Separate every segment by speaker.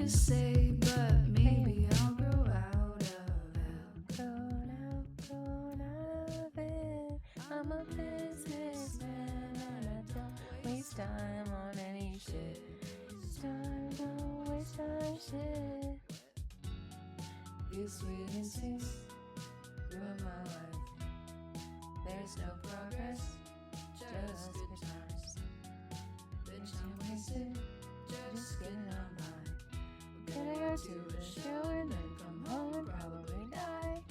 Speaker 1: say, but maybe I'll grow out of it.
Speaker 2: Grown out of it. I'm a businessman and I don't waste time on any shit. Don't waste time shit.
Speaker 1: These sweet instincts ruin my life. There's no progress, just good times. Bitch, I'm wasted, just getting on by.
Speaker 2: Gonna go to the show and then come home and probably die.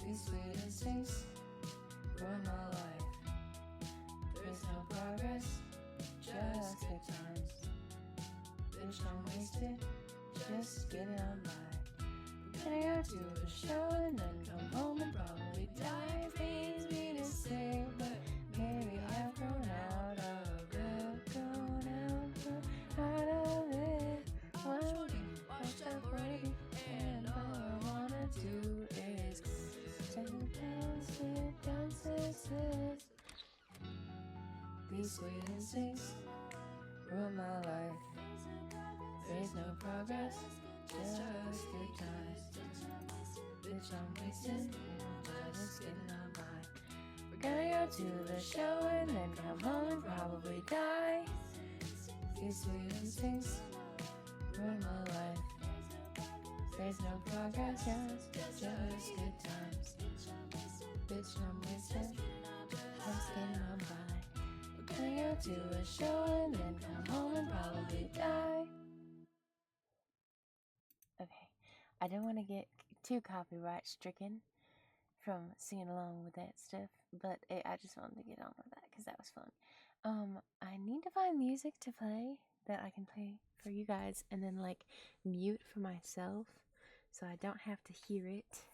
Speaker 1: These sweet instincts ruin my life. There's no progress, just good times. Bitch, I'm wasted, just getting on by.
Speaker 2: Gonna go to the show and then come home and probably die. Pains me to say, but maybe I've grown out of it. Grown out of it. Washed up already, and all I wanna do is sit down, sit.
Speaker 1: These sweet instincts ruin my life. There's no progress, just good times. Bitch, I'm wasted, just getting on by.
Speaker 2: We're gonna go to the show and then come home and probably die.
Speaker 1: These sweet instincts ruin my life. There's no progress, just good times. Bitch, I'm wasted, just getting on by.
Speaker 2: We're gonna go to a show and then come home and probably die. Okay, I don't want to get too copyright stricken from singing along with that stuff, but I just wanted to get on with that because that was fun. I need to find music to play that I can play for you guys and then like mute for myself so I don't have to hear it.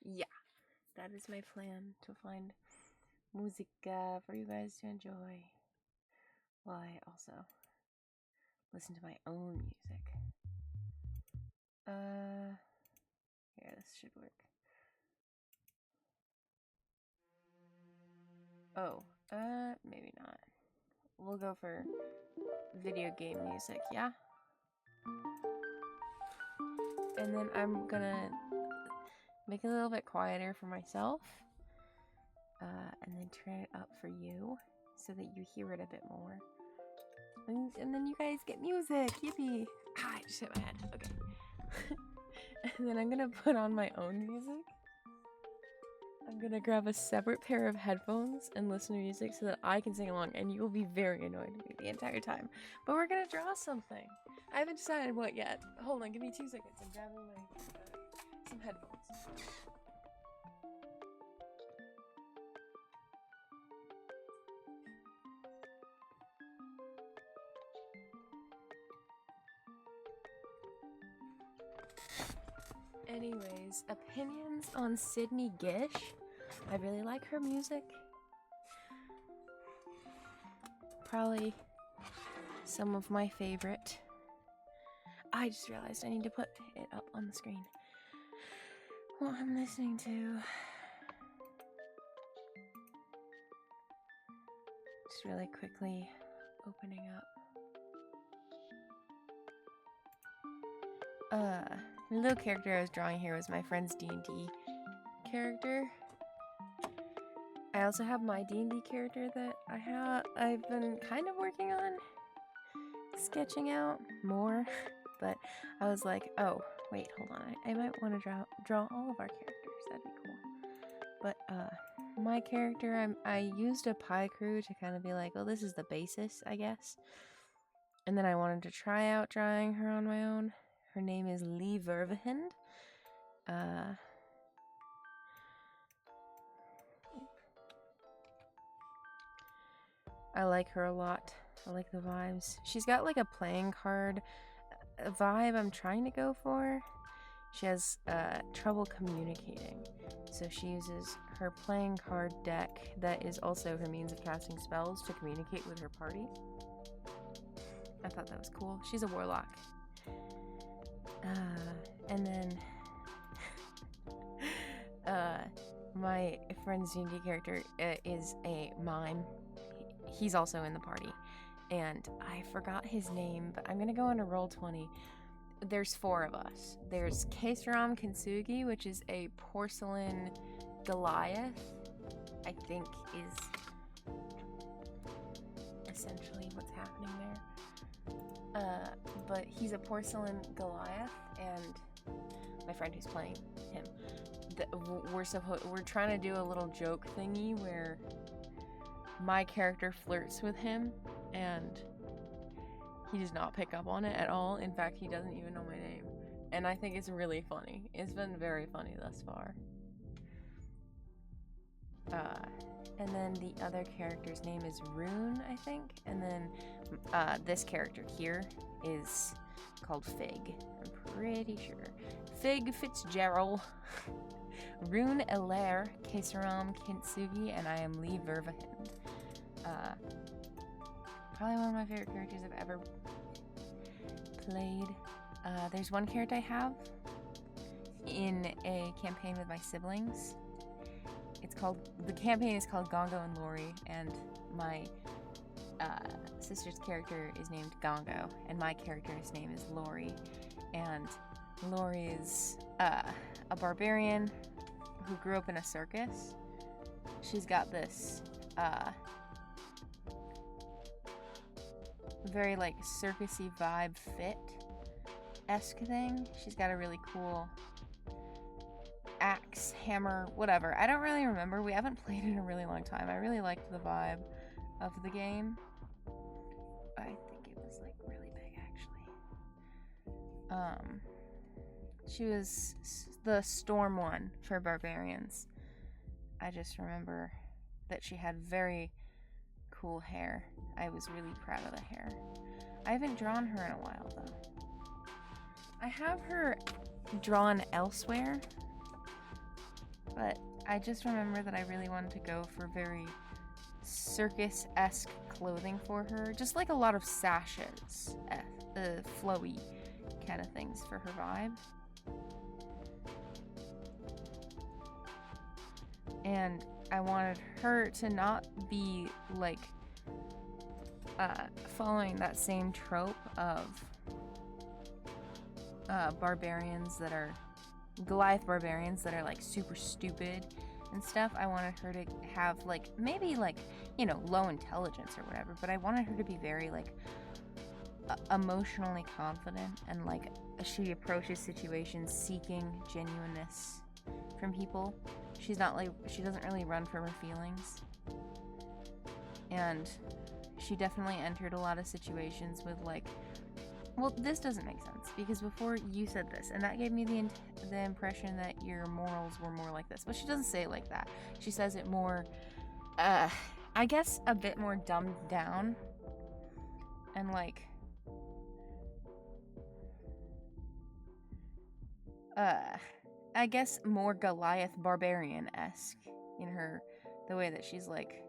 Speaker 2: Yeah, that is my plan, to find music for you guys to enjoy while I also listen to my own music. Yeah, this should work. Oh, maybe not. We'll go for video game music, yeah? And then I'm gonna make it a little bit quieter for myself, and then turn it up for you so that you hear it a bit more. And then you guys get music, yippee! I just hit my head, okay. And then I'm gonna put on my own music. I'm gonna grab a separate pair of headphones and listen to music so that I can sing along, and you will be very annoyed with me the entire time. But we're gonna draw something. I haven't decided what yet. Hold on, give me 2 seconds. I'm grabbing my some headphones. Anyways, opinions on Sydney Gish. I really like her music. Probably some of my favorite. I just realized I need to put it up on the screen. What I'm listening to. Just really quickly opening up. The little character I was drawing here was my friend's D&D character. I also have my D&D character that I've been kind of working on sketching out more, but I was like, oh, wait, hold on. I might want to draw all of our characters. That'd be cool. But my character, I used a pie crew to kind of be like, well, this is the basis, I guess. And then I wanted to try out drawing her on my own. Her name is Lee Vervehend. I like her a lot. I like the vibes. She's got like a playing card vibe I'm trying to go for. She has trouble communicating, so she uses her playing card deck that is also her means of casting spells to communicate with her party. I thought that was cool. She's a warlock. And then my friend's D&D character is a mime. He's also in the party, and I forgot his name, but I'm gonna go into Roll20. There's 4 of us. There's Keisuram Kintsugi, which is a porcelain Goliath, I think is essentially what's happening there. But he's a porcelain Goliath, and my friend who's playing him, we're trying to do a little joke thingy where my character flirts with him, and he does not pick up on it at all. In fact, he doesn't even know my name. And I think it's really funny. It's been very funny thus far. And then the other character's name is Rune, I think. And then this character here is called Fig. I'm pretty sure. Fig Fitzgerald. Rune Elair, Keisuram Kintsugi, and I am Lee Vervahind. Probably one of my favorite characters I've ever played. There's one character I have in a campaign with my siblings. The campaign is called Gongo and Lori, and my sister's character is named Gongo, and my character's name is Lori. And Lori is a barbarian who grew up in a circus. She's got this very like circusy vibe fit-esque thing. She's got a really cool axe, hammer, whatever. I don't really remember. We haven't played in a really long time. I really liked the vibe of the game. I think it was like really big actually. She was the storm one for barbarians. I just remember that she had very cool hair. I was really proud of the hair. I haven't drawn her in a while though. I have her drawn elsewhere, but I just remember that I really wanted to go for very circus-esque clothing for her. Just like a lot of sashes, flowy kind of things for her vibe. And I wanted her to not be like following that same trope of Goliath barbarians that are like super stupid and stuff. I wanted her to have like maybe like, you know, low intelligence or whatever, but I wanted her to be very like emotionally confident, and like she approaches situations seeking genuineness from people. She doesn't really run from her feelings, and she definitely entered a lot of situations with like, well, this doesn't make sense because before you said this, and that gave me the impression that your morals were more like this, but she doesn't say it like that. She says it more, I guess a bit more dumbed down, and like, I guess more Goliath barbarian-esque in the way that she's like,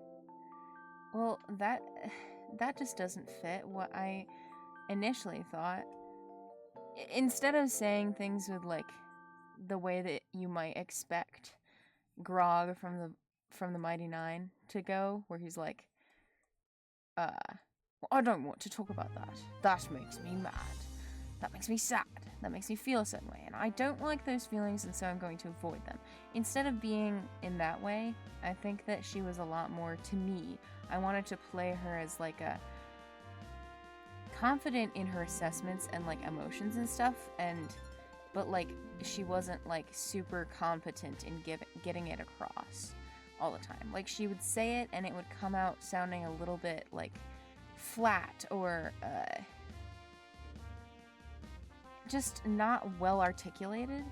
Speaker 2: well, that just doesn't fit what I initially thought. Instead of saying things with like the way that you might expect Grog from the Mighty Nine to go, where he's like, well, I don't want to talk about that. That makes me mad. That makes me sad. That makes me feel a certain way, and I don't like those feelings, and so I'm going to avoid them. Instead of being in that way, I think that she was a lot more, to me, I wanted to play her as like a confident in her assessments and like emotions and stuff, but like she wasn't like super competent in getting it across all the time. Like she would say it and it would come out sounding a little bit like flat or just not well articulated.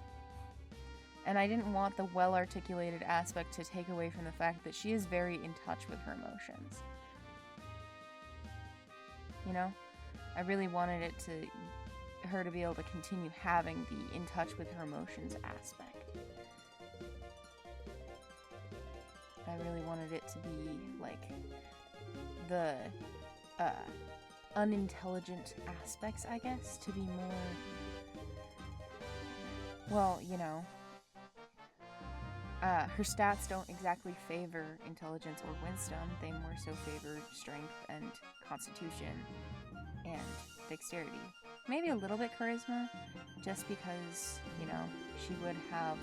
Speaker 2: And I didn't want the well articulated aspect to take away from the fact that she is very in touch with her emotions. You know? I really wanted her to be able to continue having the in touch with her emotions aspect. I really wanted it to be like the unintelligent aspects, I guess, to be more, well, you know, her stats don't exactly favor intelligence or wisdom. They more so favor strength and constitution and dexterity. Maybe a little bit charisma, just because, you know, she would have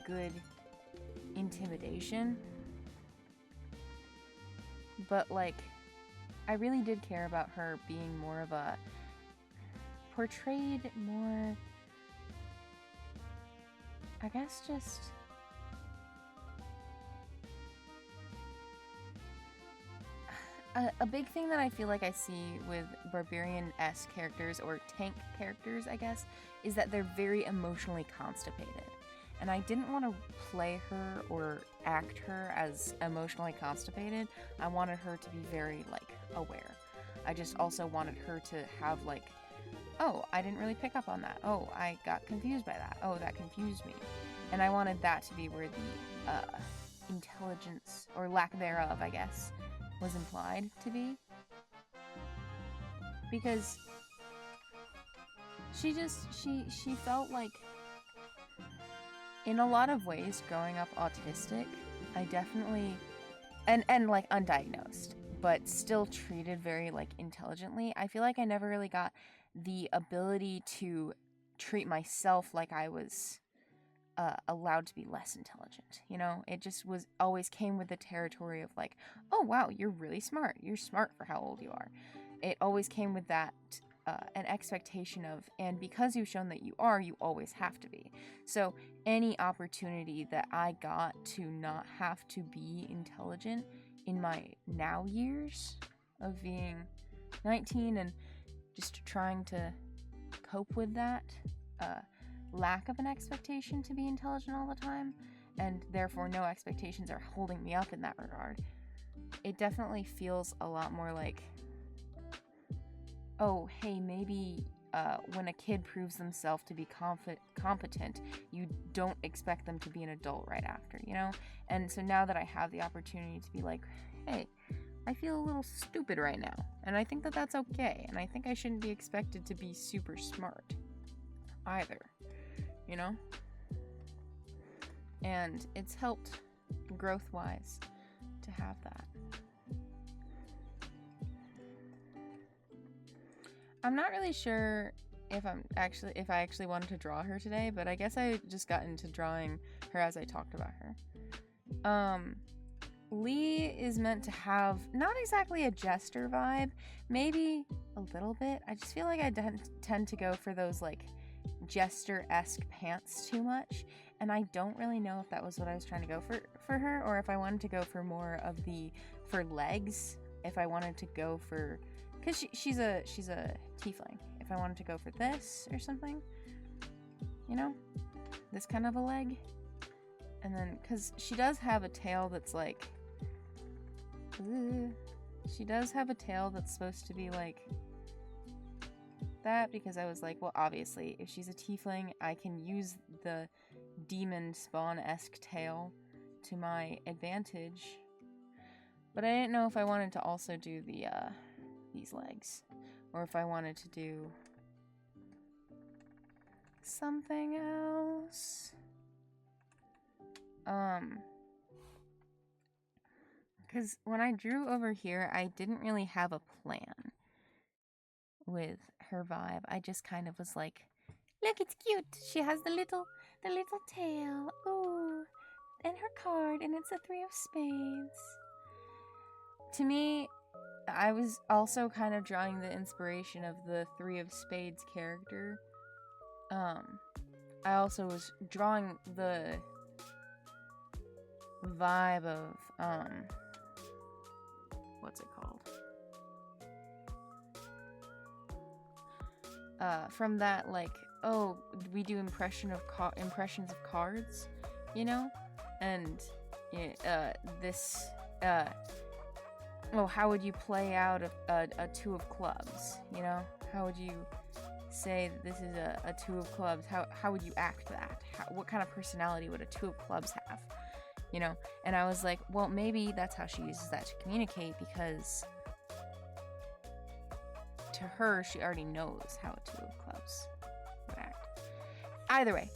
Speaker 2: good intimidation. But, like, I really did care about her being more of a... portrayed more... I guess just... A big thing that I feel like I see with barbarian-esque characters, or tank characters, I guess, is that they're very emotionally constipated. And I didn't want to play her or act her as emotionally constipated. I wanted her to be very, like, aware. I just also wanted her to have, like, oh, I didn't really pick up on that. Oh, I got confused by that. Oh, that confused me. And I wanted that to be where the intelligence, or lack thereof, I guess, was implied to be. Because she felt like, in a lot of ways, growing up autistic, I definitely, and like undiagnosed, but still treated very like intelligently. I feel like I never really got the ability to treat myself like I was allowed to be less intelligent. You know, it just was always came with the territory of like, oh wow, you're really smart. You're smart for how old you are. It always came with that an expectation of, and because you've shown that you are, you always have to be. So any opportunity that I got to not have to be intelligent in my now years of being 19 and just trying to cope with that lack of an expectation to be intelligent all the time, and therefore no expectations are holding me up in that regard, it definitely feels a lot more like, oh, hey, maybe when a kid proves themselves to be competent, you don't expect them to be an adult right after, you know? And so now that I have the opportunity to be like, hey, I feel a little stupid right now, and I think that that's okay, and I think I shouldn't be expected to be super smart either, you know? And it's helped growth-wise to have that. I'm not really sure if I actually wanted to draw her today, but I guess I just got into drawing her as I talked about her. Lee is meant to have not exactly a jester vibe, maybe a little bit. I just feel like I tend to go for those like jester-esque pants too much, and I don't really know if that was what I was trying to go for her, or if I wanted to go for more of the for legs, if I wanted to go for, because she's a tiefling, if I wanted to go for this or something, you know, this kind of a leg. And then because she does have a tail that's like, she does have a tail that's supposed to be like that, because I was like, well, obviously if she's a tiefling, I can use the demon spawn-esque tail to my advantage, but I didn't know if I wanted to also do the these legs, or if I wanted to do something else. Because when I drew over here, I didn't really have a plan with her vibe. I just kind of was like, look, it's cute. She has the little tail. Ooh, and her card, and it's a 3 of spades. To me, I was also kind of drawing the inspiration of the 3 of spades character. I also was drawing the vibe of, what's it called? From that, like, oh, we do impressions of cards, you know? And, this, oh, how would you play out a 2 of clubs, you know? How would you say that this is a 2 of clubs? How would you act that? What kind of personality would a 2 of clubs have? You know? And I was like, well, maybe that's how she uses that to communicate, because to her, she already knows how a 2 of clubs would act. Either way,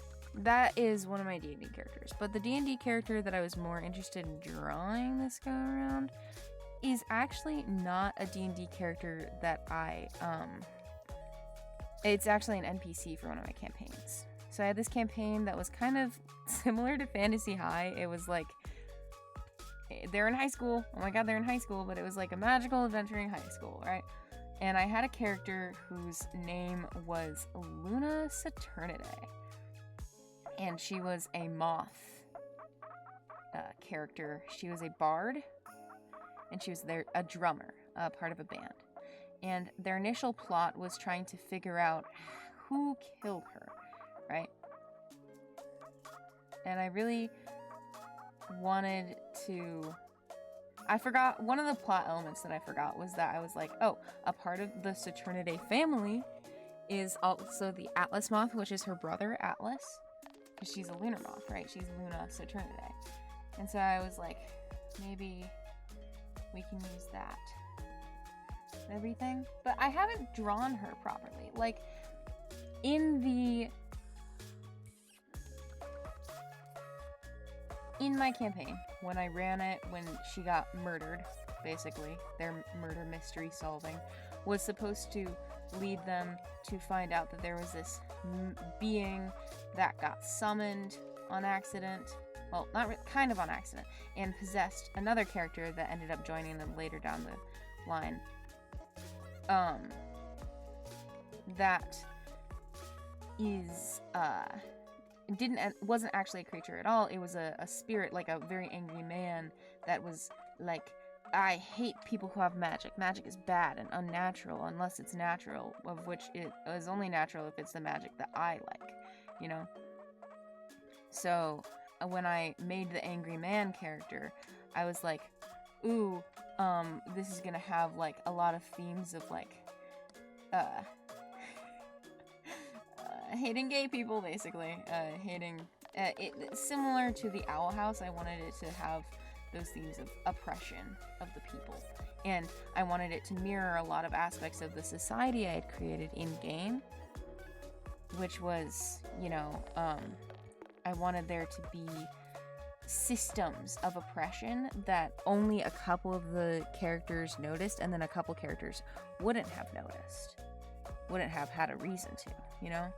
Speaker 2: that is one of my D&D characters. But the D&D character that I was more interested in drawing this go around is actually not a D&D character that it's actually an NPC for one of my campaigns. So I had this campaign that was kind of similar to Fantasy High. It was like, they're in high school. Oh my god, they're in high school, but it was like a magical adventuring high school, right? And I had a character whose name was Luna Saturnidae. And she was a moth character. She was a bard, and she was a drummer, part of a band. And their initial plot was trying to figure out who killed her, right? And I really wanted to... I forgot, one of the plot elements that I forgot was that I was like, oh, a part of the Saturnidae family is also the Atlas moth, which is her brother, Atlas. Because she's a lunar moth, right? She's Luna Saturnidae. And so I was like, maybe we can use that. And everything. But I haven't drawn her properly. Like, in my campaign, when I ran it, when she got murdered, basically, their murder mystery solving was supposed to lead them to find out that there was this being that got summoned on accident, well, kind of on accident, and possessed another character that ended up joining them later down the line. That is, wasn't actually a creature at all. It was a spirit, like a very angry man that was like, I hate people who have magic. Magic is bad and unnatural unless it's natural, of which it is only natural if it's the magic that I like, you know? So, when I made the angry man character, I was like, ooh, this is gonna have, like, a lot of themes of, like, hating gay people, basically. Similar to the Owl House, I wanted it to have those themes of oppression of the people. And I wanted it to mirror a lot of aspects of the society I had created in-game, which was, you know, I wanted there to be systems of oppression that only a couple of the characters noticed, and then a couple characters wouldn't have noticed. Wouldn't have had a reason to, you know?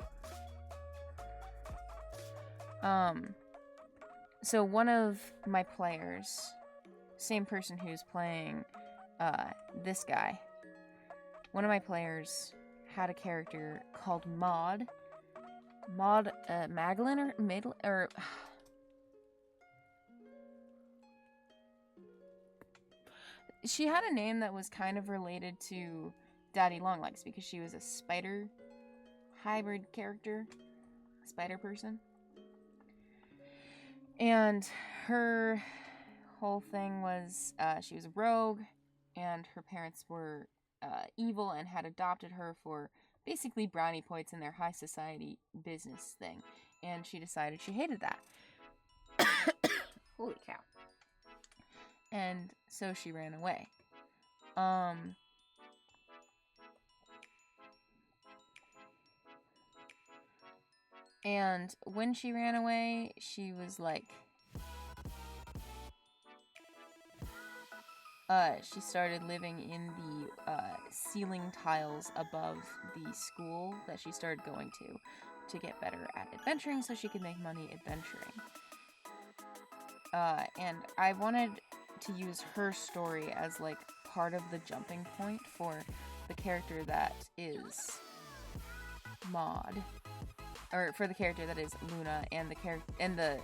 Speaker 2: So one of my players, same person who's playing this guy, one of my players had a character called Maud Magdalene or she had a name that was kind of related to Daddy Longlegs because she was a spider hybrid character, spider person. And her whole thing was she was a rogue, and her parents were evil and had adopted her for basically brownie points in their high society business thing. And she decided she hated that. Holy cow. And so she ran away. And when she ran away, she was like, she started living in the ceiling tiles above the school that she started going to get better at adventuring so she could make money adventuring. And I wanted to use her story as like part of the jumping point for the character that is Maud, or for the character that is Luna, and the character and the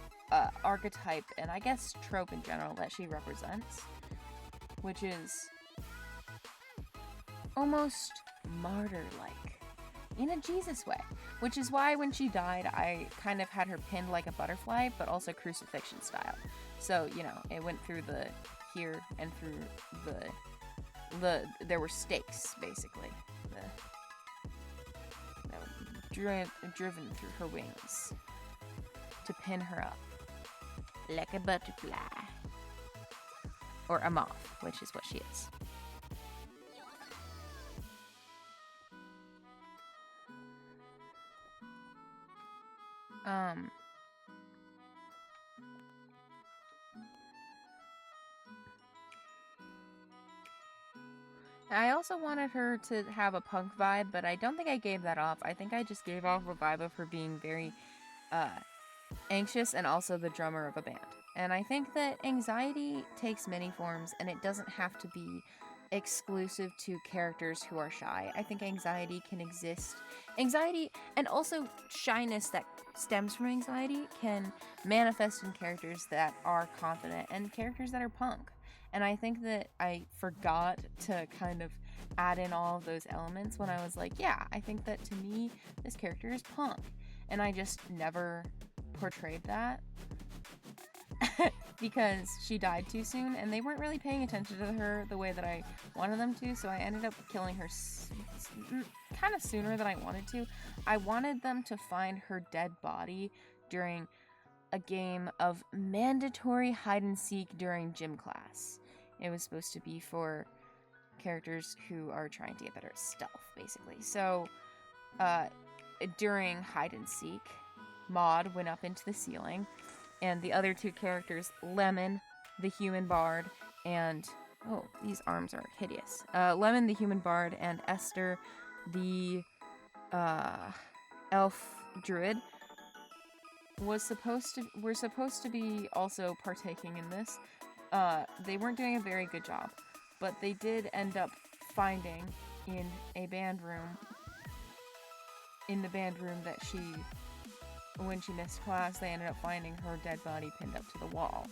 Speaker 2: archetype and I guess trope in general that she represents, which is almost martyr-like in a Jesus way, which is why when she died I kind of had her pinned like a butterfly, but also crucifixion style. So, you know, it went through the here and through the there were stakes basically driven through her wings to pin her up like a butterfly, or a moth, which is what she is. I also wanted her to have a punk vibe, but I don't think I gave that off. I think I just gave off a vibe of her being very anxious and also the drummer of a band. And I think that anxiety takes many forms, and it doesn't have to be exclusive to characters who are shy. I think anxiety can exist. Anxiety and also shyness that stems from anxiety can manifest in characters that are confident and characters that are punk. And I think that I forgot to kind of add in all of those elements when I was like, yeah, I think that to me, this character is punk. And I just never portrayed that because she died too soon and they weren't really paying attention to her the way that I wanted them to, so I ended up killing her kind of sooner than I wanted to. I wanted them to find her dead body during a game of mandatory hide and seek during gym class. It was supposed to be for characters who are trying to get better at stealth, basically. So during hide and seek, Maud went up into the ceiling, and the other two characters, Lemon, the human bard, and oh, these arms are hideous. Lemon, the human bard, and Esther, the elf druid, were supposed to be also partaking in this. They weren't doing a very good job, but they did end up finding in a band room. In the band room that when she missed class, they ended up finding her dead body pinned up to the wall,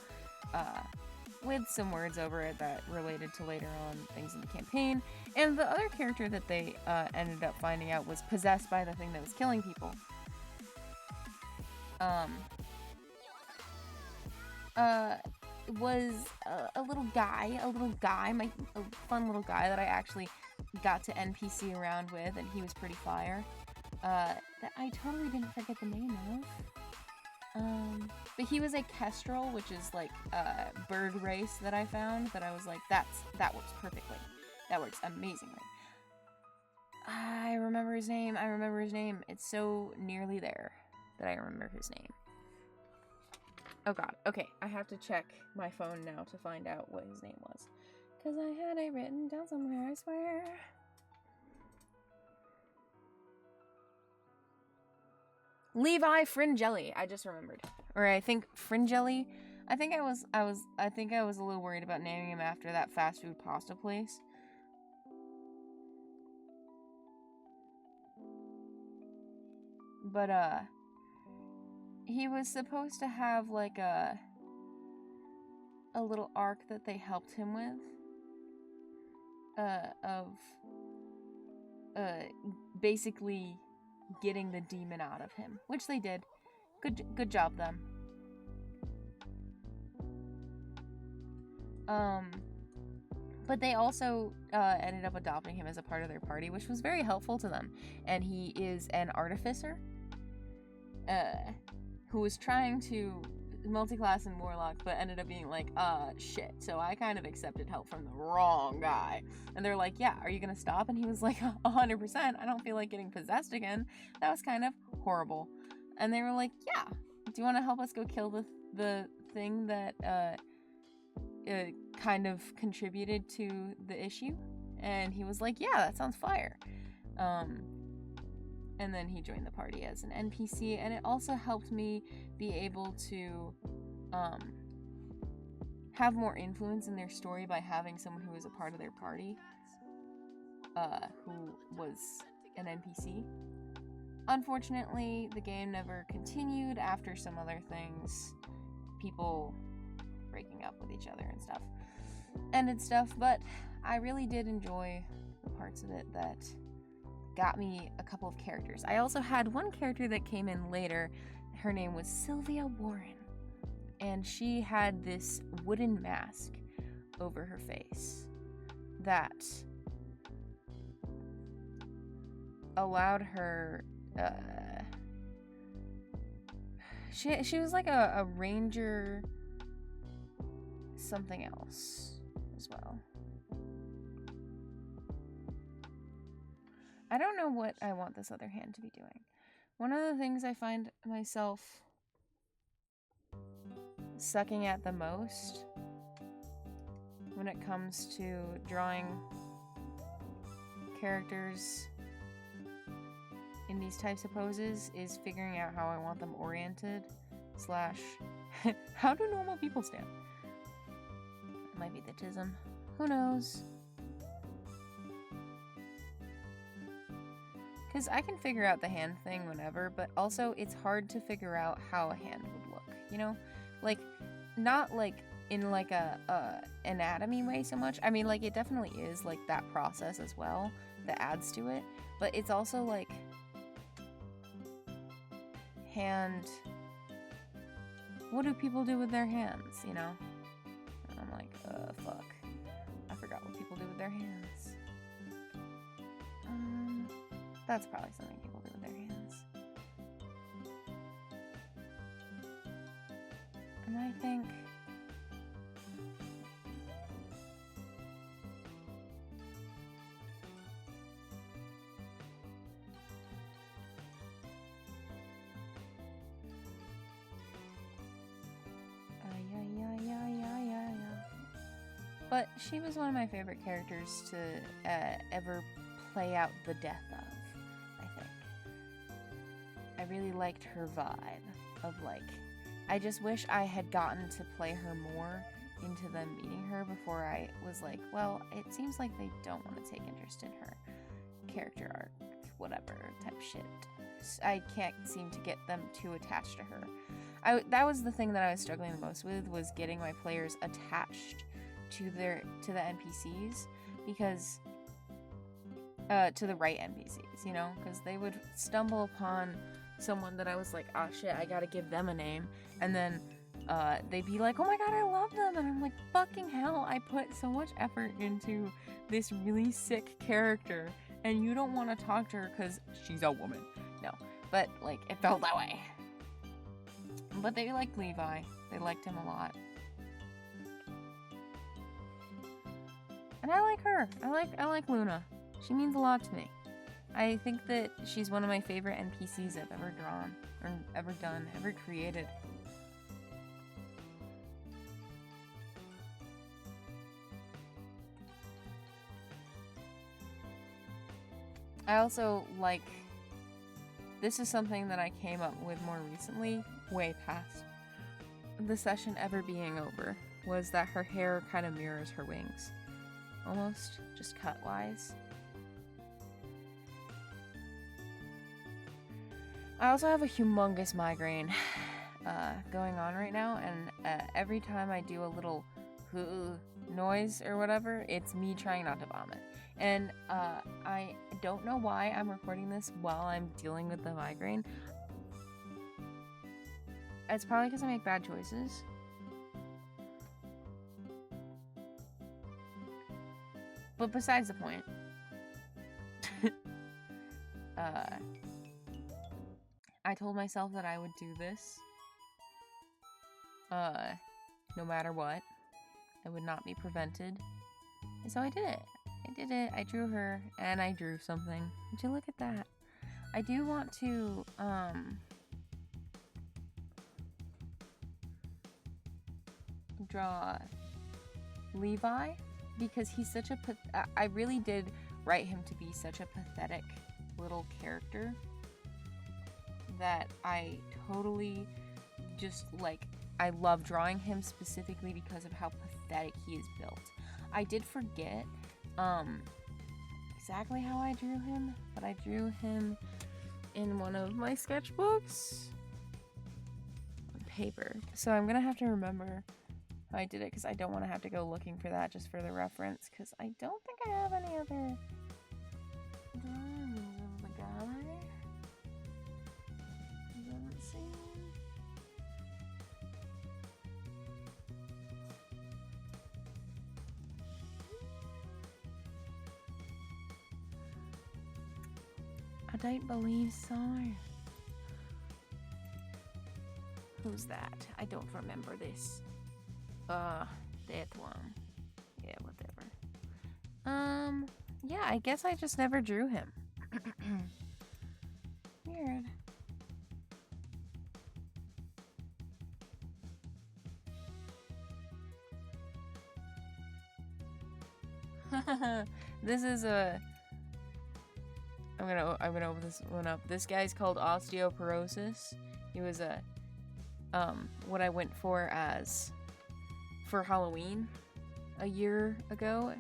Speaker 2: with some words over it that related to later on things in the campaign. And the other character that they ended up finding out was possessed by the thing that was killing people. Was a little guy, a fun little guy that I actually got to NPC around with, and he was pretty fire. That I totally didn't forget the name of. But he was a kestrel, which is like a bird race that I found, that I was like, that works perfectly. That works amazingly. I remember his name. It's so nearly there that I remember his name. Oh god. Okay, I have to check my phone now to find out what his name was. Because I had it written down somewhere, I swear. Levi Fringelli, I just remembered. Or I think Fringelli. I think I was a little worried about naming him after that fast food pasta place. But he was supposed to have like a little arc that they helped him with. Of basically getting the demon out of him, which they did. Good job, them. But they also ended up adopting him as a part of their party, which was very helpful to them. And he is an artificer, who was trying to multi-class in Warlock, but ended up being like, shit. So I kind of accepted help from the wrong guy. And they're like, yeah, are you gonna stop? And he was like, 100%. I don't feel like getting possessed again. That was kind of horrible. And they were like, yeah, do you want to help us go kill the thing that kind of contributed to the issue? And he was like, yeah, that sounds fire. And then he joined the party as an NPC, and it also helped me be able to have more influence in their story by having someone who was a part of their party who was an NPC. Unfortunately, the game never continued after some other things, people breaking up with each other and stuff, ended stuff, but I really did enjoy the parts of it that got me a couple of characters. I also had one character that came in later. Her name was Sylvia Warren, and she had this wooden mask over her face that allowed her she was like a ranger something else as well. I don't know what I want this other hand to be doing. One of the things I find myself sucking at the most when it comes to drawing characters in these types of poses is figuring out how I want them oriented, slash, how do normal people stand? It might be the tism. Who knows? Because I can figure out the hand thing whenever, but also it's hard to figure out how a hand would look, you know? Like, not like in like a anatomy way so much. I mean, like, it definitely is like that process as well that adds to it, but it's also like hand, what do people do with their hands, you know? And I'm like, fuck, I forgot what people do with their hands. That's probably something people do with their hands. And I think but she was one of my favorite characters to ever play out the death of, I think. I really liked her vibe of like, I just wish I had gotten to play her more into them meeting her before I was like, well, it seems like they don't want to take interest in her character arc, whatever type shit. I can't seem to get them too attached to her. That was the thing that I was struggling the most with, was getting my players attached to the NPCs, because to the right NPCs, you know, because they would stumble upon someone that I was like, oh shit, I gotta give them a name, and then they'd be like, oh my god, I love them, and I'm like, fucking hell, I put so much effort into this really sick character, and you don't want to talk to her because she's a woman. No, but like, it felt that way. But they liked Levi. They liked him a lot. And I like her. I like Luna. She means a lot to me. I think that she's one of my favorite NPCs I've ever drawn, or ever done, ever created. I also like, this is something that I came up with more recently, way past the session ever being over, was that her hair kind of mirrors her wings. Almost, just cut-wise. I also have a humongous migraine going on right now, and every time I do a little noise or whatever, it's me trying not to vomit. And I don't know why I'm recording this while I'm dealing with the migraine. It's probably because I make bad choices. But besides the point, I told myself that I would do this, no matter what. I would not be prevented. And so I did it. I drew her, and I drew something. Would you look at that? I do want to, draw Levi, because he's such a I really did write him to be such a pathetic little character that I totally just, like, I love drawing him specifically because of how pathetic he is built. I did forget exactly how I drew him, but I drew him in one of my sketchbooks on paper. So I'm gonna have to remember how I did it, because I don't want to have to go looking for that just for the reference, because I don't think I have any other drawings of the guy. Doesn't seem. I don't believe so. Who's that? I don't remember this. That one. Yeah, whatever. Yeah, I guess I just never drew him. Weird. This is a I'm gonna open this one up. This guy's called Osteoporosis. He was a what I went for Halloween a year ago.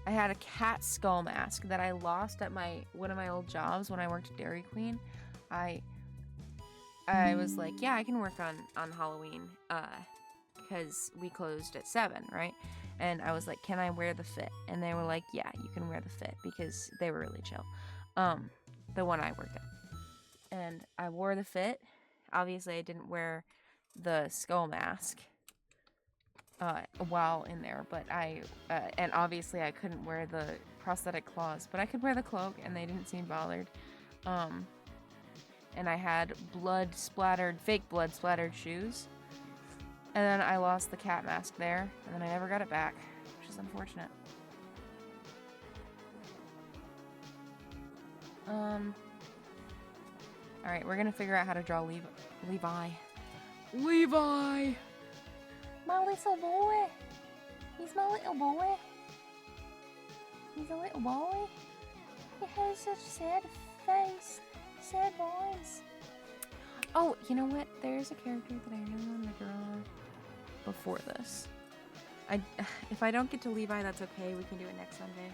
Speaker 2: I had a cat skull mask that I lost at one of my old jobs when I worked at Dairy Queen. I was like, yeah, I can work on Halloween because we closed at 7, right? And I was like, can I wear the fit? And they were like, yeah, you can wear the fit, because they were really chill. The one I worked at. And I wore the fit. Obviously, I didn't wear the skull mask while in there, but and obviously I couldn't wear the prosthetic claws, but I could wear the cloak, and they didn't seem bothered. And I had fake blood splattered shoes. And then I lost the cat mask there, and then I never got it back, which is unfortunate. Alright, we're gonna figure out how to draw Levi. Levi! My little boy! He's my little boy! He's a little boy! He has such a sad face. Sad boys. Oh, you know what? There's a character that I really want to draw before this. If I don't get to Levi, that's okay. We can do it next Sunday.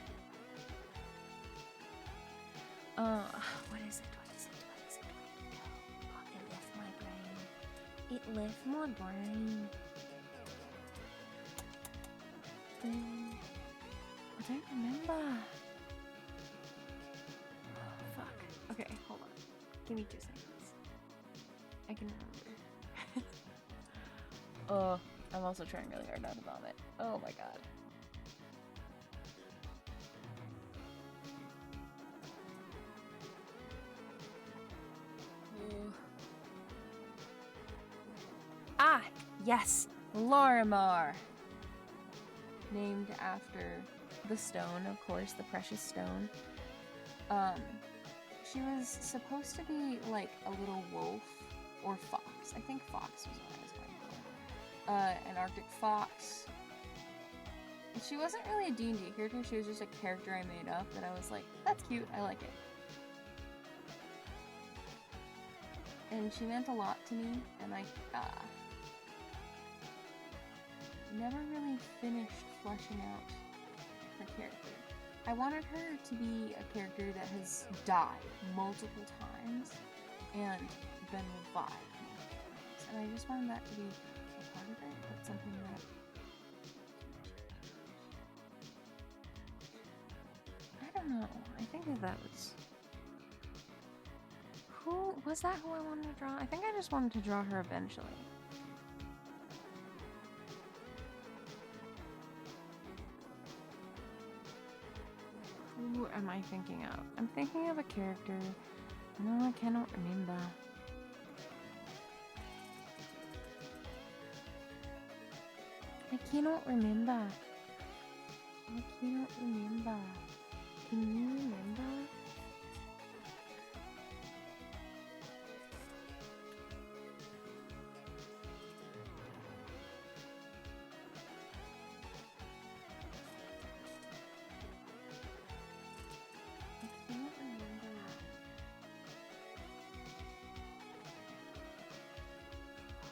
Speaker 2: What is it? Oh, it left my brain. It left my brain. I don't remember. Oh, fuck. Okay, hold on. Give me 2 seconds. I can remember. I'm also trying really hard not to vomit. Oh my god. Ah, yes, Lorimar. Named after the stone, of course, the precious stone. She was supposed to be like a little wolf or fox. I think fox was what I was going for. An Arctic fox. And she wasn't really a D&D character. She was just a character I made up that I was like, that's cute. I like it. And she meant a lot to me, and I never really finished fleshing out her character. I wanted her to be a character that has died multiple times and been revived multiple times. And I just wanted that to be a part of it, but something that... I don't know. I think that was... Who was that who I wanted to draw? I think I just wanted to draw her eventually. Who am I thinking of? I'm thinking of a character. No, I cannot remember. I cannot remember. I cannot remember. Can you remember?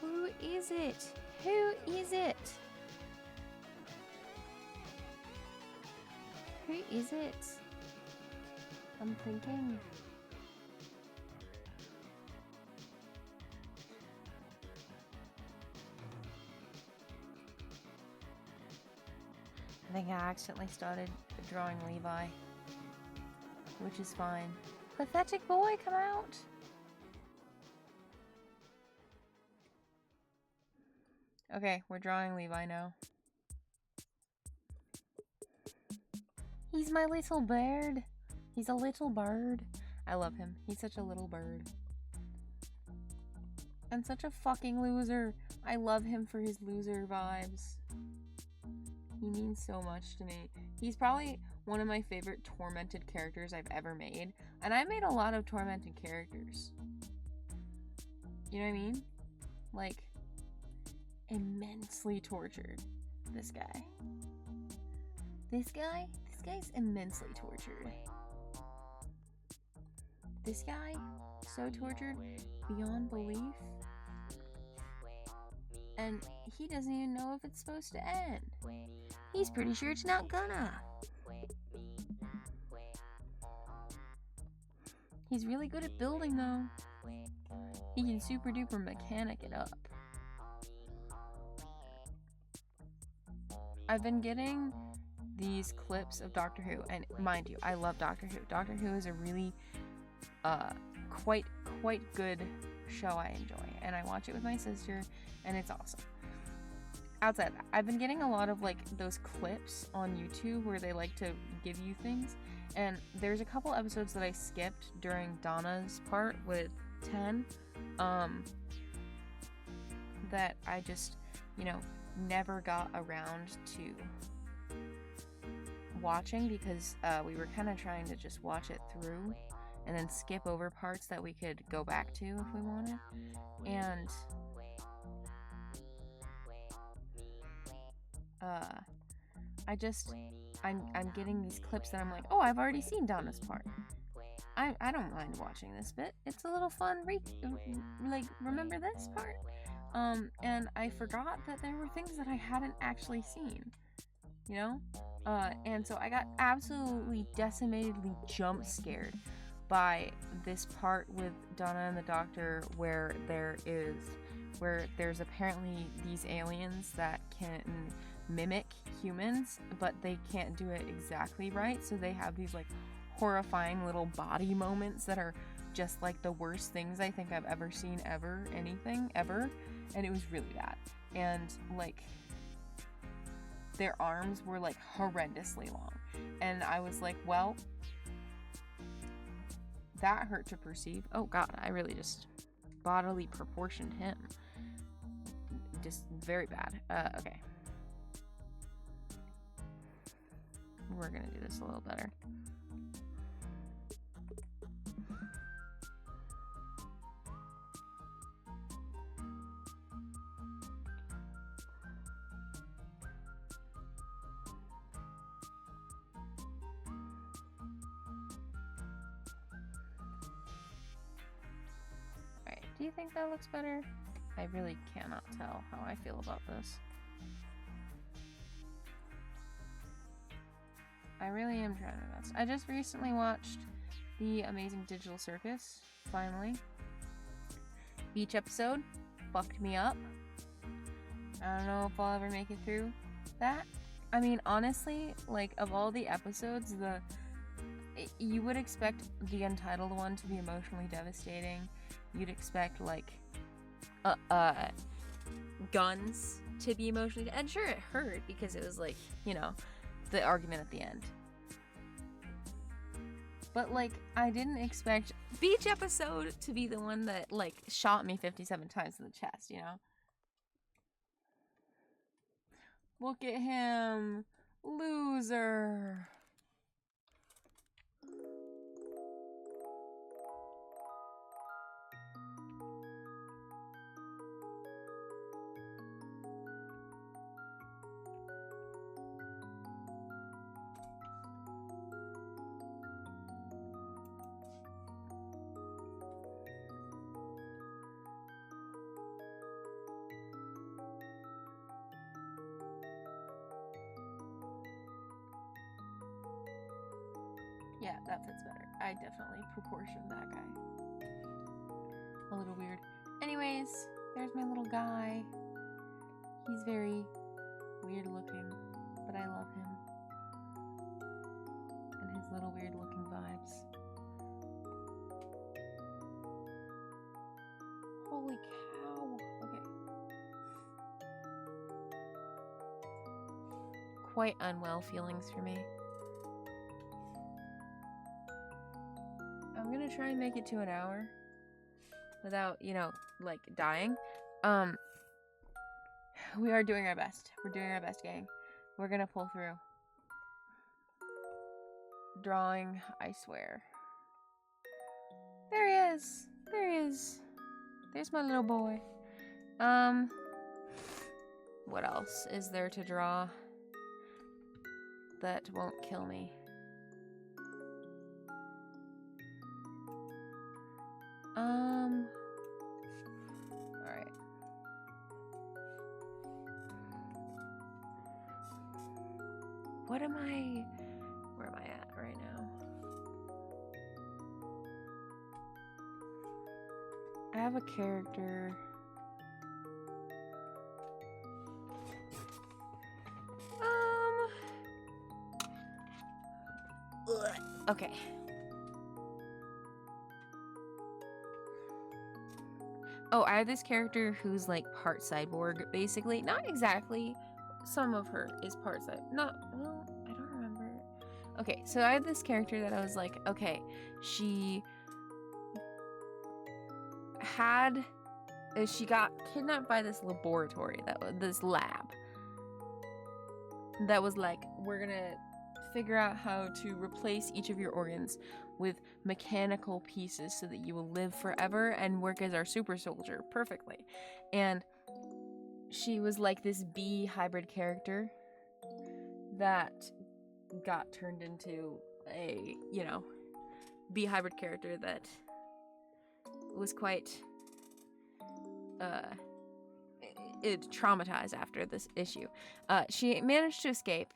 Speaker 2: Who is it? Who is it? Who is it? I'm thinking. I think I accidentally started drawing Levi, which is fine. Pathetic boy, come out! Okay, we're drawing Levi now. He's my little bird. He's a little bird. I love him. He's such a little bird. And such a fucking loser. I love him for his loser vibes. He means so much to me. He's probably one of my favorite tormented characters I've ever made. And I made a lot of tormented characters. You know what I mean? Like, immensely tortured. This guy's immensely tortured. this guy, so tortured beyond belief, and he doesn't even know if it's supposed to end. He's pretty sure it's not gonna. He's really good at building, though. He can super duper mechanic it up. I've been getting these clips of Doctor Who, and mind you, I love Doctor Who. Doctor Who is a really quite good show I enjoy, and I watch it with my sister, and it's awesome. Outside of that, I've been getting a lot of like those clips on YouTube where they like to give you things, and there's a couple episodes that I skipped during Donna's part with 10 that I just, never got around to watching because we were kind of trying to just watch it through and then skip over parts that we could go back to if we wanted. And I'm getting these clips that I'm like, oh, I've already seen Donna's part. I don't mind watching this bit. It's a little fun. Remember this part? And I forgot that there were things that I hadn't actually seen, and so I got absolutely decimatedly jump scared by this part with Donna and the Doctor where there's apparently these aliens that can mimic humans, but they can't do it exactly right, so they have these like horrifying little body moments that are just like the worst things I think I've ever seen anything ever, and it was really bad. And like their arms were like horrendously long, and I was like, well, that hurt to perceive. Oh god, I really just bodily proportioned him. Just very bad. Okay. We're gonna do this a little better. Alright, do you think that looks better? I really cannot tell how I feel about this. I really am trying my best. I just recently watched The Amazing Digital Circus, finally. Beach episode fucked me up. I don't know if I'll ever make it through that. I mean, honestly, like, of all the episodes, you would expect the Untitled one to be emotionally devastating. You'd expect, like, guns to be emotionally, and sure, it hurt because it was like, the argument at the end. But like, I didn't expect Beach episode to be the one that like shot me 57 times in the chest, Look at him, loser. Yeah, that fits better. I definitely proportioned that guy. A little weird. Anyways, there's my little guy. He's very weird looking, but I love him. And his little weird looking vibes. Holy cow. Okay. Quite unwell feelings for me. I'm gonna try and make it to an hour without, like dying. We are doing our best. We're doing our best, gang. We're gonna pull through. Drawing, I swear. There he is. There he is. There's my little boy. What else is there to draw that won't kill me? Where am I at right now? I have a character. Okay. Oh, I have this character who's like part cyborg, basically. Not exactly. Some of her is part cyborg. Not, well, I don't remember. Okay, so I have this character that I was like, okay, she got kidnapped by this laboratory, this lab that was like, we're gonna figure out how to replace each of your organs with mechanical pieces so that you will live forever and work as our super soldier perfectly. And she was like this bee hybrid character that got turned into a, bee hybrid character that was quite traumatized after this issue. She managed to escape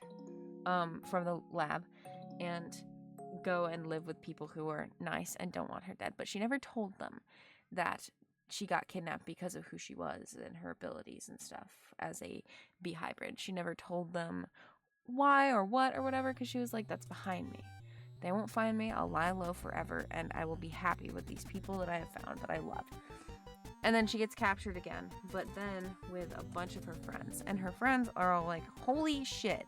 Speaker 2: from the lab and go and live with people who are nice and don't want her dead, but she never told them that she got kidnapped because of who she was and her abilities and stuff as a bee hybrid. She never told them why or what or whatever, because she was like, that's behind me. They won't find me. I'll lie low forever, and I will be happy with these people that I have found that I love. And then she gets captured again, but then with a bunch of her friends. And her friends are all like, holy shit,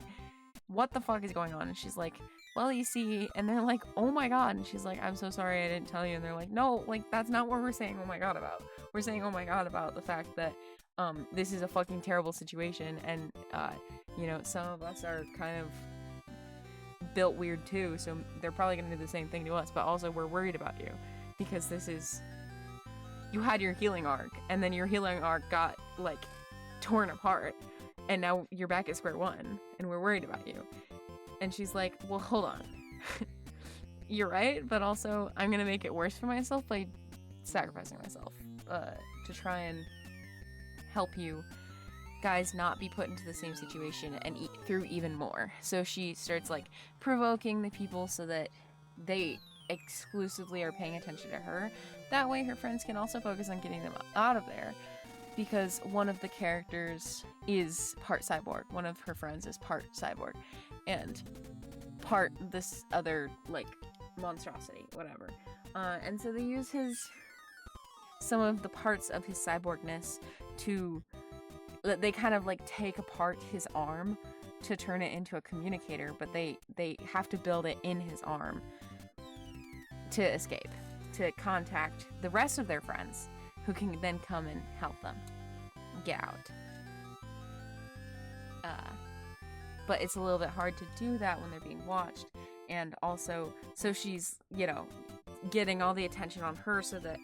Speaker 2: what the fuck is going on? And she's like, well, you see, and they're like, oh my god. And she's like, I'm so sorry I didn't tell you. And they're like, no, like, that's not what we're saying oh my god about. We're saying oh my god about the fact that this is a fucking terrible situation, and some of us are kind of built weird too, so they're probably gonna do the same thing to us, but also we're worried about you because you had your healing arc, and then your healing arc got like torn apart, and now you're back at square one, and we're worried about you. And she's like, well, hold on. You're right, but also I'm gonna make it worse for myself by sacrificing myself to try and help you guys not be put into the same situation and eat through even more. So she starts like provoking the people so that they exclusively are paying attention to her. That way her friends can also focus on getting them out of there, because one of the characters is part cyborg. One of her friends is part cyborg and part this other like monstrosity, whatever. And so they use some of the parts of his cyborgness to, they kind of like take apart his arm to turn it into a communicator, but they have to build it in his arm to escape, to contact the rest of their friends who can then come and help them get out. But it's a little bit hard to do that when they're being watched, and also so she's getting all the attention on her so that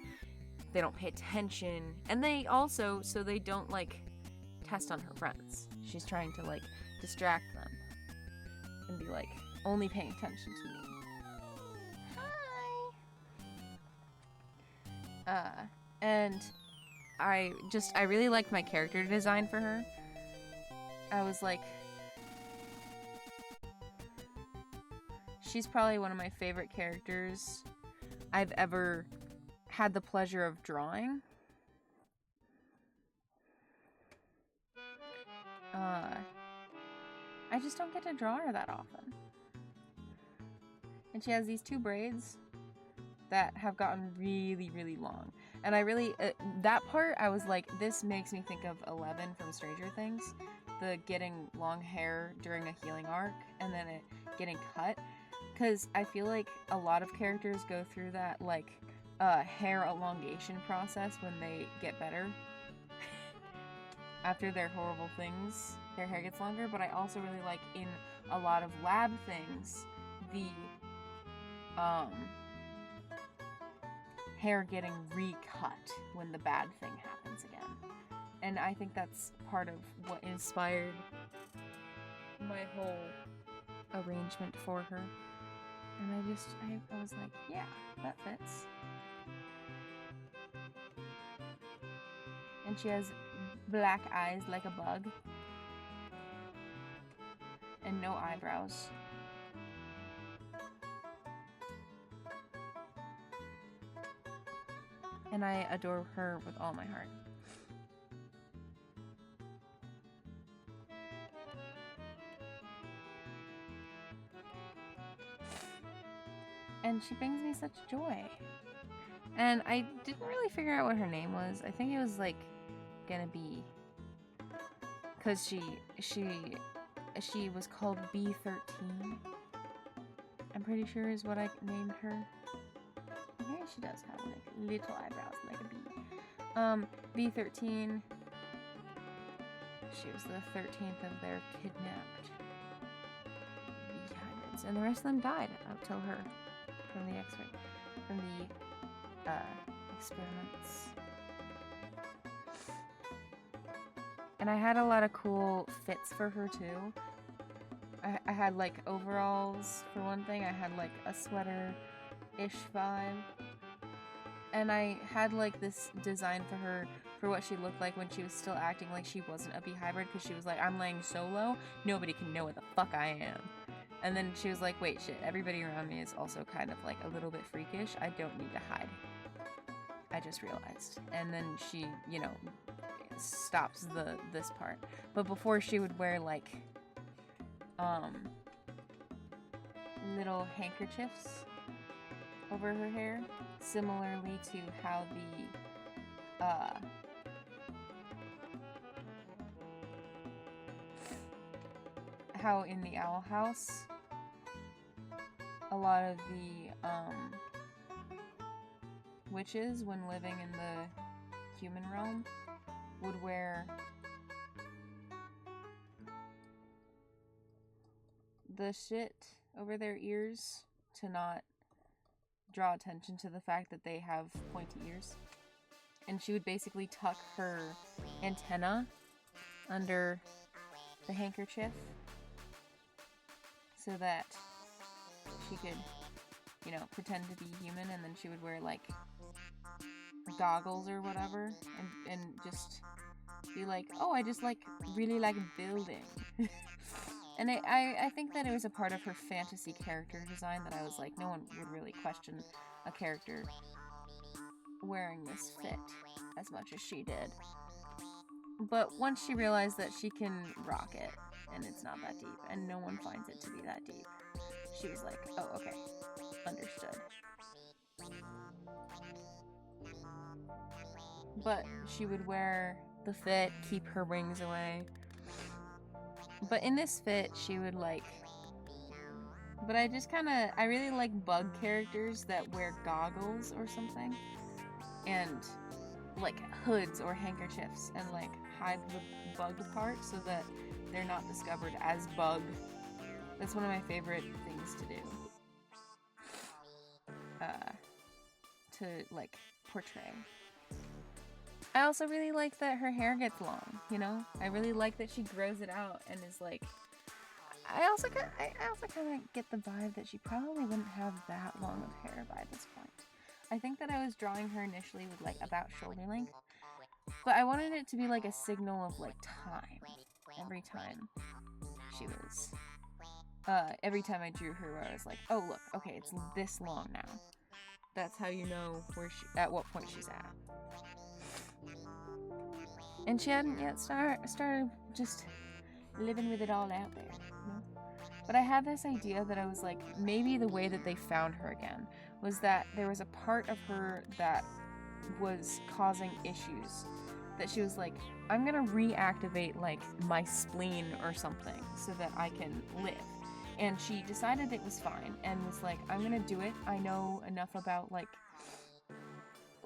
Speaker 2: they don't pay attention, and they also so they don't like test on her friends. She's trying to like distract them and be like, only paying attention to me. Hi. And I really liked my character design for her. I was like, she's probably one of my favorite characters I've ever had the pleasure of drawing. I just don't get to draw her that often. And she has these two braids that have gotten really, really long. And I really, that part, I was like, this makes me think of Eleven from Stranger Things. The getting long hair during a healing arc and then it getting cut. Because I feel like a lot of characters go through that, like, hair elongation process when they get better. After their horrible things, their hair gets longer. But I also really like in a lot of lab things, the hair getting recut when the bad thing happens again. And I think that's part of what inspired my whole arrangement for her. And I was like, yeah, that fits. And she has black eyes like a bug. and no eyebrows. And I adore her with all my heart. And she brings me such joy. And I didn't really figure out what her name was. I think it was like gonna be, because she was called B13. I'm pretty sure is what I named her. Maybe she does have like little eyebrows like a bee. B13. She was the 13th of their kidnapped bee hybrids, and the rest of them died up till her from the experiments. And I had a lot of cool fits for her too. I had like overalls for one thing. I had like a sweater-ish vibe. And I had like this design for her for what she looked like when she was still acting like she wasn't a bee hybrid, because she was like, I'm laying so low, nobody can know what the fuck I am. And then she was like, wait, shit, everybody around me is also kind of like a little bit freakish. I don't need to hide. I just realized. And then she, you know, stops this part. But before, she would wear like little handkerchiefs over her hair, similarly to how how in the Owl House a lot of the witches, when living in the human realm, would wear the shit over their ears to not draw attention to the fact that they have pointy ears. And she would basically tuck her antenna under the handkerchief so that she could, you know, pretend to be human, and then she would wear like goggles or whatever and just be like, oh, I just like really like building. And I think that it was a part of her fantasy character design that I was like, no one would really question a character wearing this fit as much as she did. But once she realized that she can rock it and it's not that deep and no one finds it to be that deep, she was like, oh, okay, understood. But she would wear the fit, keep her wings away. But in this fit, she would like... But I really like bug characters that wear goggles or something. And like hoods or handkerchiefs and like hide the bug part so that they're not discovered as bug. That's one of my favorite things to do. To like portray. I also really like that her hair gets long, you know? I really like that she grows it out and is like... I also kind of get the vibe that she probably wouldn't have that long of hair by this point. I think that I was drawing her initially with like about shoulder length, but I wanted it to be like a signal of like time. Every time she was... every time I drew her, where I was like, oh look, okay, it's this long now. That's how you know at what point she's at. And she hadn't yet started just living with it all out there, you know? But I had this idea that I was like, maybe the way that they found her again was that there was a part of her that was causing issues. That she was like, I'm gonna reactivate like my spleen or something so that I can live. And she decided it was fine and was like, I'm gonna do it. I know enough about like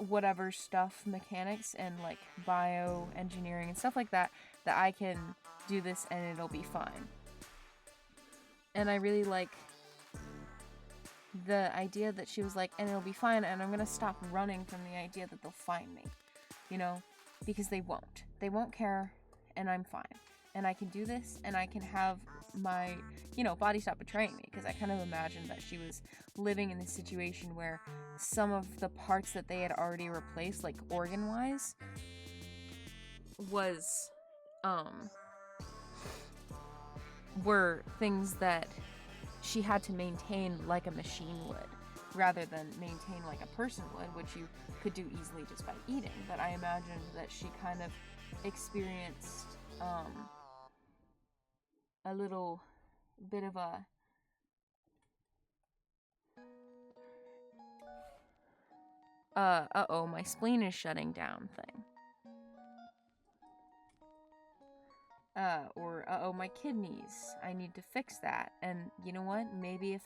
Speaker 2: whatever stuff, mechanics and like bioengineering and stuff like that, that I can do this and it'll be fine. And I really like the idea that she was like, and it'll be fine, and I'm gonna stop running from the idea that they'll find me, you know, because they won't care, and I'm fine, and I can do this, and I can have my, you know, body stop betraying me, because I kind of imagined that she was living in this situation where some of the parts that they had already replaced, like organ-wise, was, were things that she had to maintain like a machine would, rather than maintain like a person would, which you could do easily just by eating. But I imagined that she kind of experienced a little bit of a uh-oh, my spleen is shutting down thing. Or uh-oh, my kidneys, I need to fix that. And you know what, maybe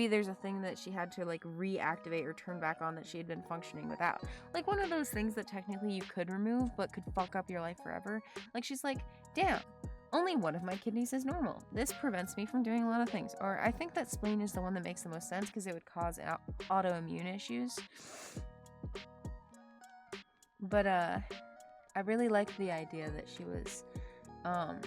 Speaker 2: there's a thing that she had to like reactivate or turn back on that she had been functioning without, like one of those things that technically you could remove but could fuck up your life forever. Like she's like, damn, only one of my kidneys is normal, this prevents me from doing a lot of things. Or I think that spleen is the one that makes the most sense because it would cause autoimmune issues. But I really liked the idea that she was God,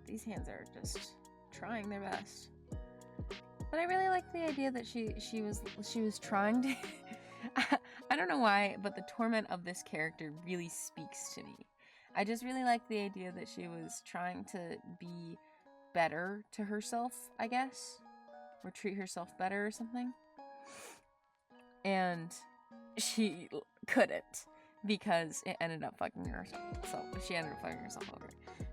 Speaker 2: these hands are just trying their best. But I really like the idea that she was trying to I don't know why, but the torment of this character really speaks to me. I just really like the idea that she was trying to be better to herself, I guess, or treat herself better or something. And she couldn't, because it ended up fucking herself. So she ended up fucking herself over.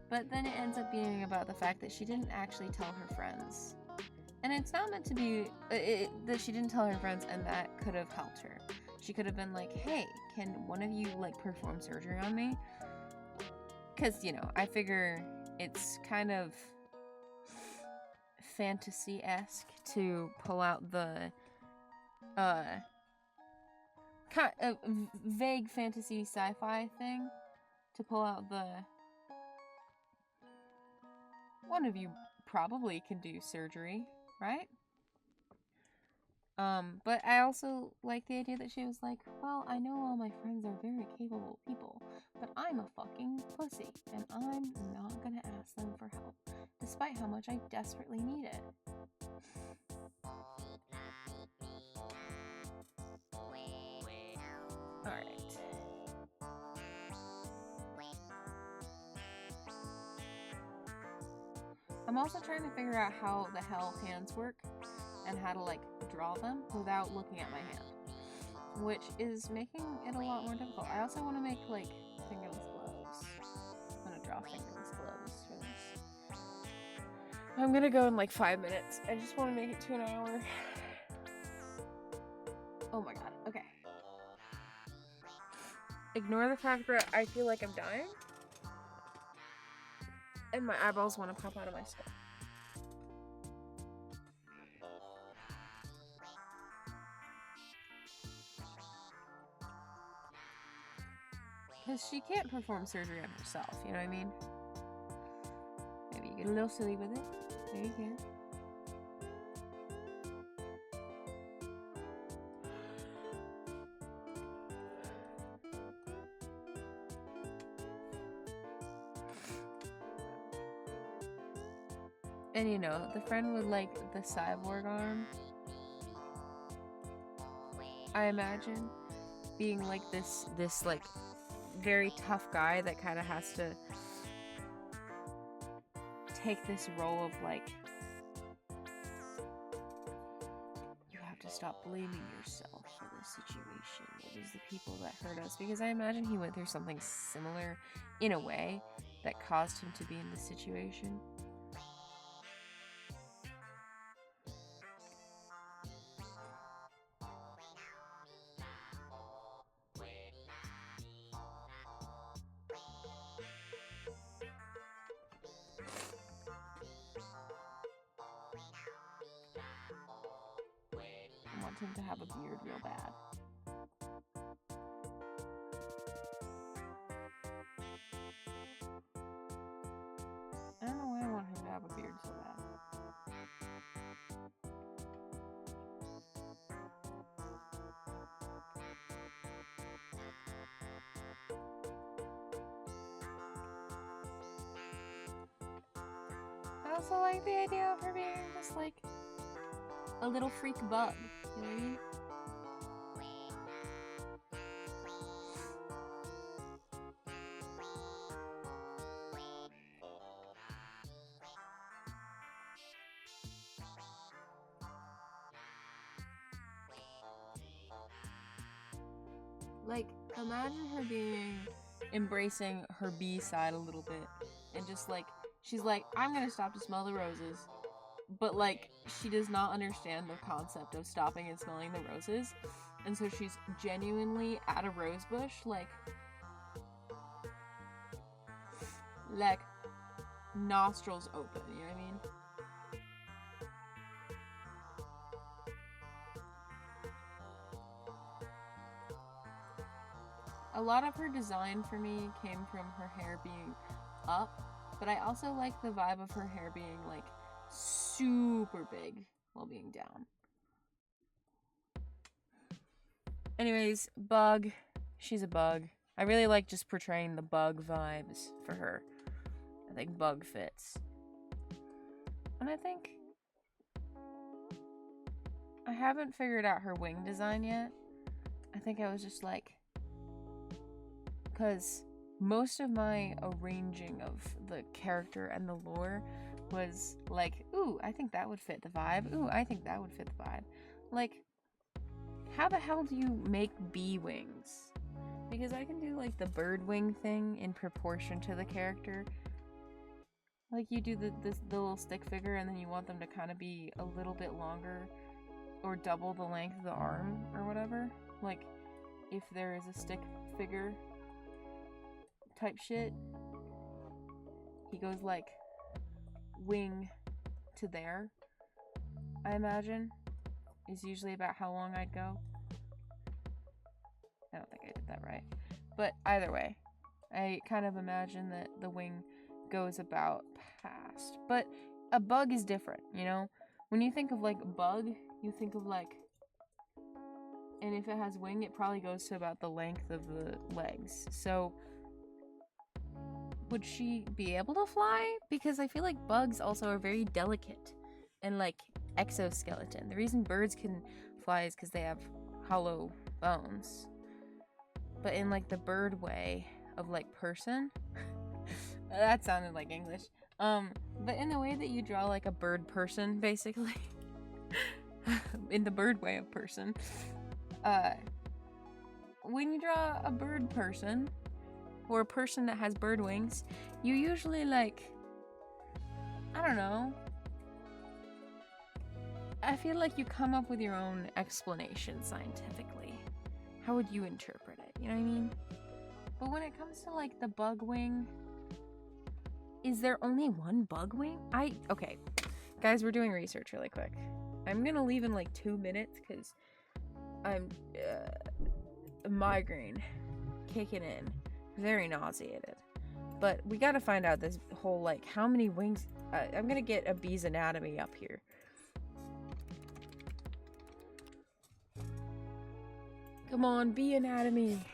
Speaker 2: But then it ends up being about the fact that she didn't actually tell her friends. And it's not meant to be that she didn't tell her friends, and that could have helped her. She could have been like, hey, can one of you like perform surgery on me? Because, you know, I figure it's kind of fantasy-esque to pull out the vague fantasy sci-fi thing, to pull out the one of you probably can do surgery, right? But I also like the idea that she was like, well, I know all my friends are very capable people, but I'm a fucking pussy, and I'm not gonna ask them for help, despite how much I desperately need it. Alright. I'm also trying to figure out how the hell hands work, and how to like draw them without looking at my hand, which is making it a lot more difficult. I also want to make like fingerless gloves. I'm gonna draw fingerless gloves for this. I'm gonna go in like 5 minutes. I just want to make it to an hour. Oh my god, okay. Ignore the fact that I feel like I'm dying, and my eyeballs want to pop out of my skull. Because she can't perform surgery on herself, you know what I mean? Maybe you get a little silly with it. There you go. And you know, the friend with like the cyborg arm, I imagine being like this like very tough guy that kind of has to take this role of like, you have to stop blaming yourself for the situation. It is the people that hurt us. Because I imagine he went through something similar in a way that caused him to be in this situation. I want him to have a beard real bad. I don't know why I want him to have a beard so bad. I also like the idea of her being just like a little freak bug, you know what I mean? Like, imagine her embracing her bee side a little bit. And just like, she's like, I'm gonna stop to smell the roses. But like, she does not understand the concept of stopping and smelling the roses. And so she's genuinely at a rose bush, like nostrils open, you know what I mean? A lot of her design for me came from her hair being up, but I also like the vibe of her hair being like super big while being down. Anyways, bug. She's a bug. I really like just portraying the bug vibes for her. I think bug fits. And I think I haven't figured out her wing design yet. I think I was just like, because most of my arranging of the character and the lore was like, ooh, I think that would fit the vibe. Ooh, I think that would fit the vibe. Like, how the hell do you make bee wings? Because I can do like the bird wing thing in proportion to the character. Like you do the little stick figure and then you want them to kind of be a little bit longer or double the length of the arm or whatever. Like if there is a stick figure type shit, he goes like wing to there, I imagine, is usually about how long I'd go. I don't think I did that right. But either way, I kind of imagine that the wing goes about past. But a bug is different, you know? When you think of like bug, you think of like, and if it has wing, it probably goes to about the length of the legs. So would she be able to fly? Because I feel like bugs also are very delicate and like exoskeleton. The reason birds can fly is because they have hollow bones. But in like the bird way of like person, that sounded like English. But in the way that you draw like a bird person, basically, in the bird way of person, when you draw a bird person or a person that has bird wings, you usually like, I don't know, I feel like you come up with your own explanation scientifically. How would you interpret it? You know what I mean? But when it comes to like the bug wing, is there only one bug wing? Okay, guys, we're doing research really quick. I'm gonna leave in like 2 minutes because I'm migraine kicking in, very nauseated. But we gotta find out this whole like how many wings. I'm gonna get a bee's anatomy up here. Come on, bee anatomy.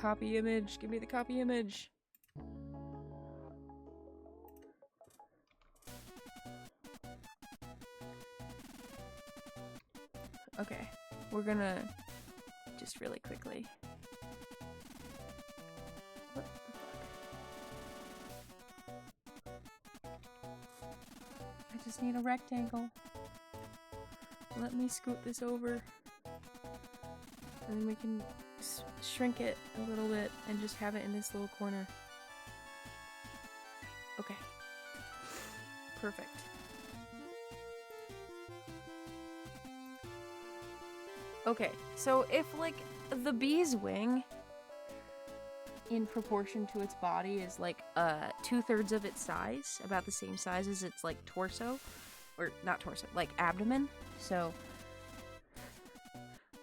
Speaker 2: Copy image. Give me the copy image. Okay, we're gonna just really quickly. What the fuck? I just need a rectangle. Let me scoot this over. And then we can shrink it a little bit and just have it in this little corner. Okay. Perfect. Okay, so if like the bee's wing in proportion to its body is like 2/3 of its size, about the same size as its like torso, or not torso, like abdomen. So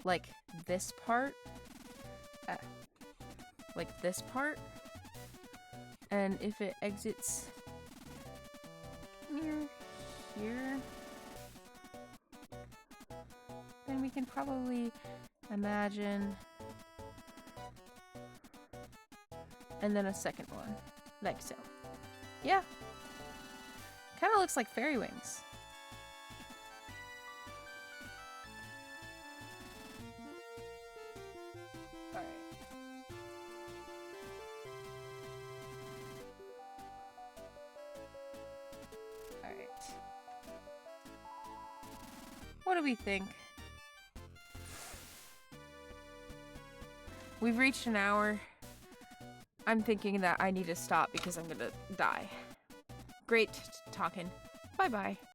Speaker 2: like this part, like this part, and if it exits near here, then we can probably imagine, and then a second one, like so. Yeah, kind of looks like fairy wings. What do we think? We've reached an hour. I'm thinking that I need to stop because I'm gonna die. Great talking. Bye-bye.